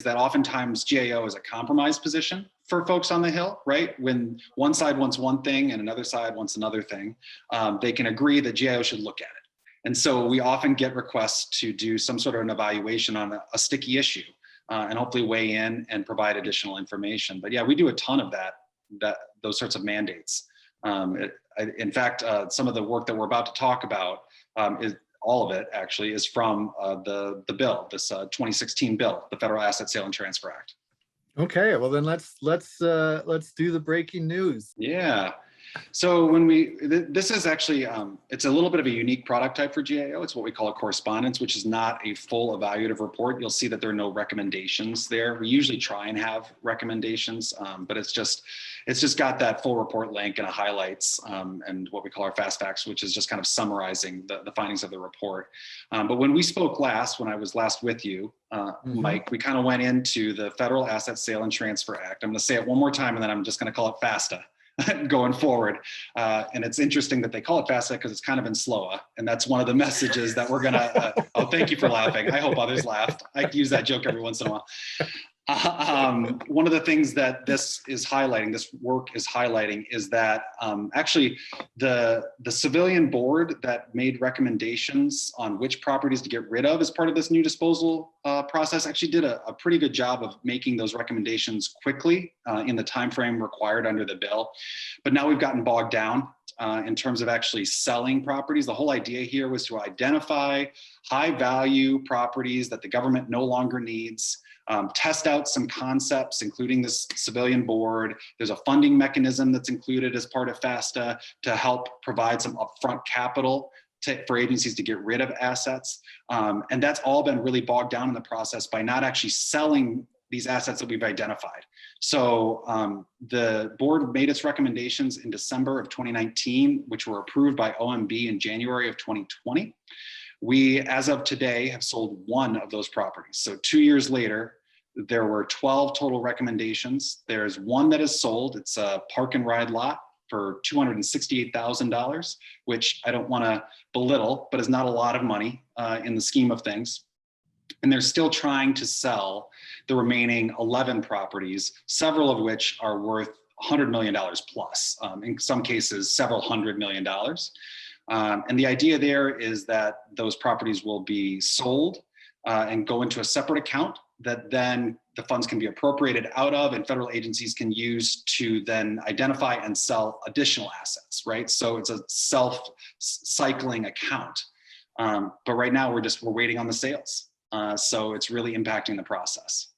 that oftentimes GAO is a compromise position for folks on the Hill, right? When one side wants one thing and another side wants another thing, they can agree that GAO should look at it. And so we often get requests to do some sort of an evaluation on a sticky issue and hopefully weigh in and provide additional information. But yeah, we do a ton of those sorts of mandates. In fact, some of the work that we're about to talk about is all of it actually is from the bill, this 2016 bill, the Federal Asset Sale and Transfer Act. Okay, well then let's do the breaking news. Yeah. So this is actually, it's a little bit of a unique product type for GAO. It's what we call a correspondence, which is not a full evaluative report. You'll see that there are no recommendations there. We usually try and have recommendations, but it's just got that full report link and a highlights and what we call our fast facts, which is just kind of summarizing the findings of the report. But when we spoke last, when I was last with you, Mike, we kind of went into the Federal Asset Sale and Transfer Act. I'm going to say it one more time, and then I'm just going to call it FASTA. Going forward. And it's interesting that they call it FASTA because it's kind of in SLOA. And that's one of the messages that we're gonna, oh, thank you for laughing. I hope others laughed. I use that joke every once in a while. One of the things that this work is highlighting is that actually the civilian board that made recommendations on which properties to get rid of as part of this new disposal process actually did a pretty good job of making those recommendations quickly in the time frame required under the bill. But now we've gotten bogged down in terms of actually selling properties. The whole idea here was to identify high value properties that the government no longer needs, test out some concepts, including this civilian board. There's a funding mechanism that's included as part of FASTA to help provide some upfront capital for agencies to get rid of assets. And that's all been really bogged down in the process by not actually selling these assets that we've identified. So the board made its recommendations in December of 2019, which were approved by OMB in January of 2020. We, as of today, have sold one of those properties. So 2 years later, there were 12 total recommendations. There's one that is sold. It's a park and ride lot for $268,000, which I don't want to belittle, but is not a lot of money in the scheme of things. And they're still trying to sell the remaining 11 properties, several of which are worth $100 million plus, in some cases, several $100 million. And the idea there is that those properties will be sold and go into a separate account that then the funds can be appropriated out of and federal agencies can use to then identify and sell additional assets, right? So it's a self-cycling account. But right now we're waiting on the sales. So it's really impacting the process.